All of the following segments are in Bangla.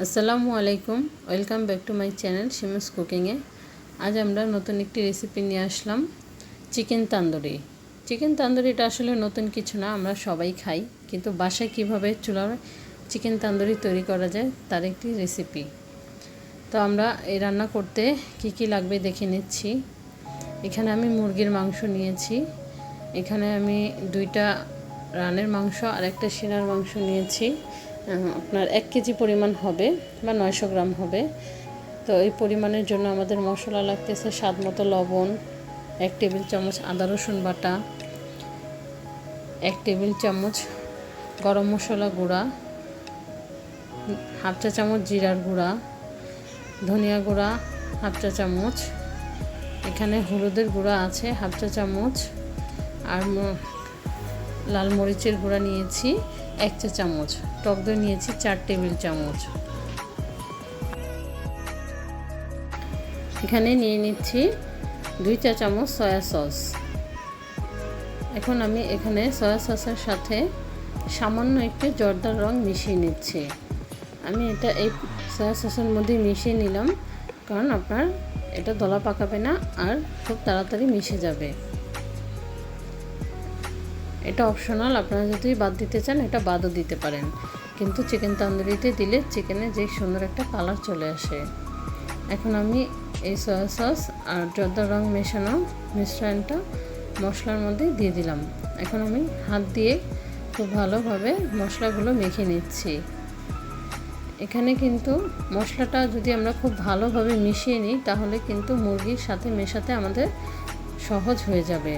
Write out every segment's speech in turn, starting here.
আসসালামু আলাইকুম, welcome back to my channel Shimu's কুকিংয়ে। আজ আমরা নতুন একটি রেসিপি নিয়ে আসলাম, চিকেন তান্দুরি। চিকেন তান্দুরিটা আসলে নতুন কিছু না, আমরা সবাই খাই, কিন্তু বাসায় কীভাবে চুলার চিকেন তান্দুরি তৈরি করা যায় তার একটি রেসিপি। তো আমরা এই রান্না করতে কি কি লাগবে দেখে নিচ্ছি। এখানে আমি মুরগির মাংস নিয়েছি, এখানে আমি 2টা রানের মাংস আর একটা সিনার মাংস নিয়েছি। আপনার 1 কেজি পরিমাণ হবে বা 900 গ্রাম হবে। তো এই পরিমাণের জন্য আমাদের মশলা লাগতেছে স্বাদ মতো লবণ, 1 টেবিল চামচ আদা রসুন বাটা, 1 টেবিল চামচ গরম মশলা গুঁড়া, 1/2 চা চামচ জিরার গুঁড়া, ধনিয়া গুঁড়া 1/2 চা চামচ, এখানে হলুদের গুঁড়া আছে 1/2 চা চামচ, আর লাল মরিচের গুঁড়া নিয়েছি 1 চা চামচ, টক দই নিয়েছি 4 টেবিল চামচ। এখানে নিয়ে নিচ্ছি 2 চা চামচ সয়া সস। এখন আমি এখানে সয়া সসের সাথে সামান্য একটু জর্দার রং মিশিয়ে নিচ্ছি। আমি এটা এই সয়া সসের মধ্যে মিশিয়ে নিলাম, কারণ আপনার এটা দলা পাকাবে না আর খুব তাড়াতাড়ি মিশে যাবে। এটা অপশনাল, আপনারা যদি বাদ দিতে চান এটা বাদও দিতে পারেন, কিন্তু চিকেন তান্দুরিতে দিলে চিকেনে যে সুন্দর একটা কালার চলে আসে। এখন আমি এই সয়া সস আর জর্দার রং মেশানো মিশ্রণটা মশলার মধ্যে দিয়ে দিলাম। এখন আমি হাত দিয়ে খুব ভালোভাবে মশলাগুলো মেখে নিচ্ছি। এখানে কিন্তু মশলাটা যদি আমরা খুব ভালোভাবে মিশিয়ে নিই তাহলে কিন্তু মুরগির সাথে মেশাতে আমাদের সহজ হয়ে যাবে।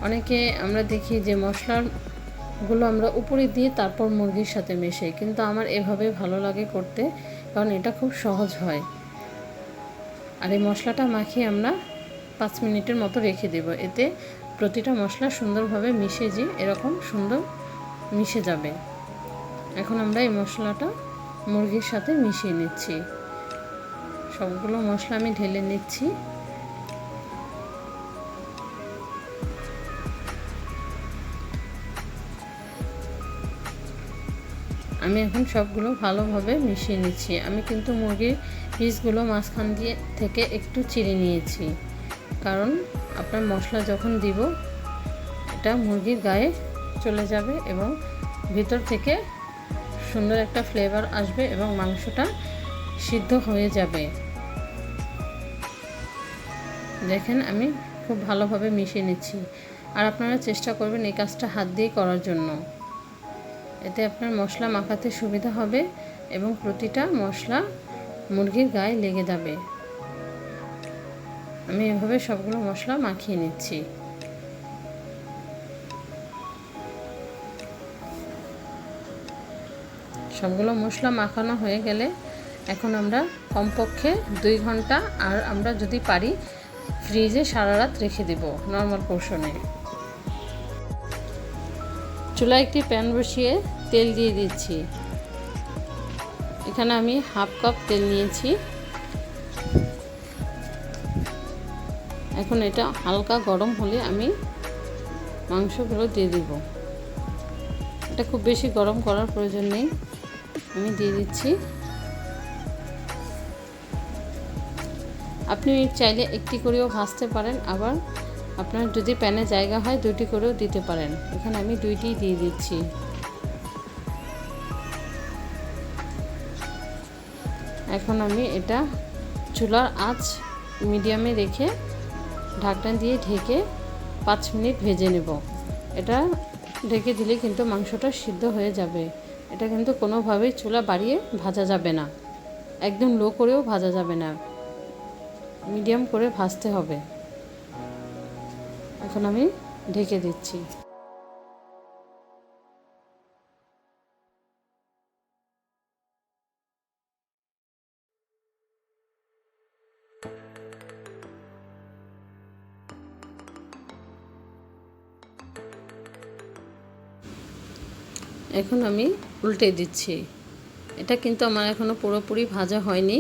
অনেকে আমরা দেখি যে মশলাগুলো আমরা উপরে দিয়ে তারপর মুরগির সাথে মেশাই, কিন্তু আমার এভাবে ভালো লাগে করতে, কারণ এটা খুব সহজ হয়। আর এই মশলাটা মাখিয়ে আমরা 5 মিনিটের মতো রেখে দেব, এতে প্রতিটা মশলা সুন্দরভাবে মিশে যে এরকম সুন্দর মিশে যাবে। এখন আমরা এই মশলাটা মুরগির সাথে মিশিয়ে নিচ্ছি। সবগুলো মশলা আমি ঢেলে নিচ্ছি। আমি এখন সবগুলো ভালোভাবে মিশিয়ে নিচ্ছি। আমি কিন্তু মুরগির পিসগুলো মাঝখান দিয়ে থেকে একটু চিড়ে নিয়েছি, কারণ আপনার মশলা যখন দিব এটা মুরগির গায়ে চলে যাবে এবং ভিতর থেকে সুন্দর একটা ফ্লেভার আসবে এবং মাংসটা সিদ্ধ হয়ে যাবে। দেখেন আমি খুব ভালোভাবে মিশিয়ে নিচ্ছি। আর আপনারা চেষ্টা করবেন এই কাজটা হাত দিয়ে করার জন্য, এতে আপনার মশলা মাখাতে সুবিধা হবে এবং প্রতিটা মশলা মুরগির গায়ে লেগে যাবে। আমি এভাবে সবগুলো মশলা মাখিয়ে নিচ্ছি। সবগুলো মশলা মাখানো হয়ে গেলে এখন আমরা কমপক্ষে 2 ঘন্টা, আর আমরা যদি পারি ফ্রিজে সারা রাত রেখে দেব নর্মাল পোর্শনে। চুলায় একটি প্যান বসিয়ে তেল দিয়ে দিচ্ছি। এখানে আমি 1/2 কাপ তেল নিয়েছি। এখন এটা হালকা গরম হলে আমি মাংসগুলো দিয়ে দিব। এটা খুব বেশি গরম করার প্রয়োজন নেই, আমি দিয়ে দিচ্ছি। আপনি চাইলে একটি করেও ভাজতে পারেন, আবার আপনার যদি প্যানে জায়গা হয় 2টি করেও দিতে পারেন। এখানে আমি 2টি দিয়ে দিচ্ছি। এখন আমি এটা চুলার আঁচ মিডিয়ামে রেখে ঢাকনা দিয়ে ঢেকে 5 মিনিট ভেজে নেব। এটা ঢেকে দিলে কিন্তু মাংসটা সিদ্ধ হয়ে যাবে। এটা কিন্তু কোনোভাবেই চুলা বাড়িয়ে ভাজা যাবে না, একদম লো করেও ভাজা যাবে না, মিডিয়াম করে ভাজতে হবে। এখন আমি ঢেকে দিচ্ছি। এখন আমি উল্টে দিচ্ছি। এটা কিন্তু আমার এখনও পুরোপুরি ভাজা হয়নি,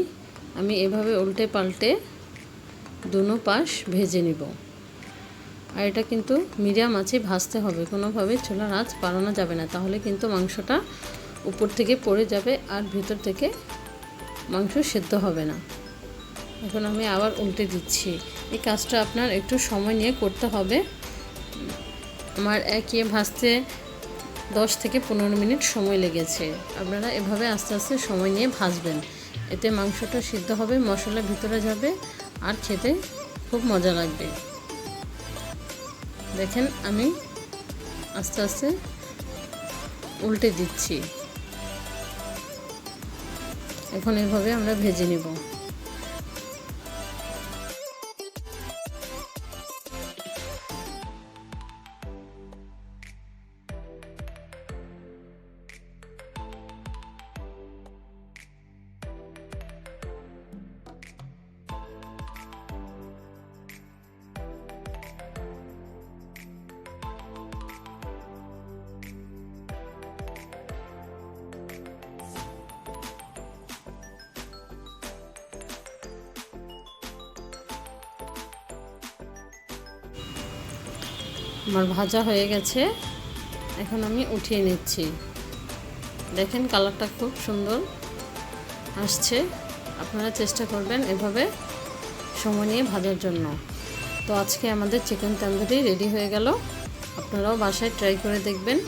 আমি এভাবে উল্টে পাল্টে দুনো পাশ ভেজে নিব। আর এটা কিন্তু মিডিয়াম আঁচে ভাজতে হবে, কোনোভাবে চুলার আঁচ বাড়ানো যাবে না, তাহলে কিন্তু মাংসটা উপর থেকে পড়ে যাবে আর ভিতর থেকে মাংস সেদ্ধ হবে না। এখন আমি আবার উল্টে দিচ্ছি। এই কাজটা আপনার একটু সময় নিয়ে করতে হবে। আমার একে ভাজতে 10 থেকে 15 মিনিট সময় লেগেছে। আপনারা এভাবে আস্তে আস্তে সময় নিয়ে ভাজবেন, এতে মাংসটা সিদ্ধ হবে, মশলা ভিতরে যাবে আর খেতে খুব মজা লাগবে। দেখেন আমি আস্তে আস্তে উল্টে দিচ্ছি। এখন এভাবে আমরা ভেজে নেব। আমার ভাজা হয়ে গেছে, এখন আমি উঠিয়ে নিচ্ছি। দেখেন কালারটা খুব সুন্দর আসছে। আপনারা চেষ্টা করবেন এভাবে সময় নিয়ে ভাজার জন্য। তো আজকে আমাদের চিকেন তান্দুরি রেডি হয়ে গেল। আপনারাও বাসায় ট্রাই করে দেখবেন।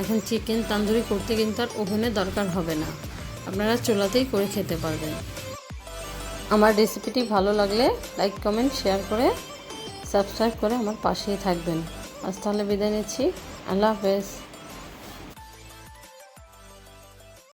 এখন চিকেন তান্দুরি করতে কিন্তু আর ওভেনের দরকার হবে না, আপনারা চুলাতেই করে খেতে পারবেন। আমার রেসিপিটি ভালো লাগলে লাইক, কমেন্ট, শেয়ার করে সাবস্ক্রাইব করে আমার পাশেই থাকবেন। আজ তাহলে বিদায় নিচ্ছি। আল্লাহ হাফেজ।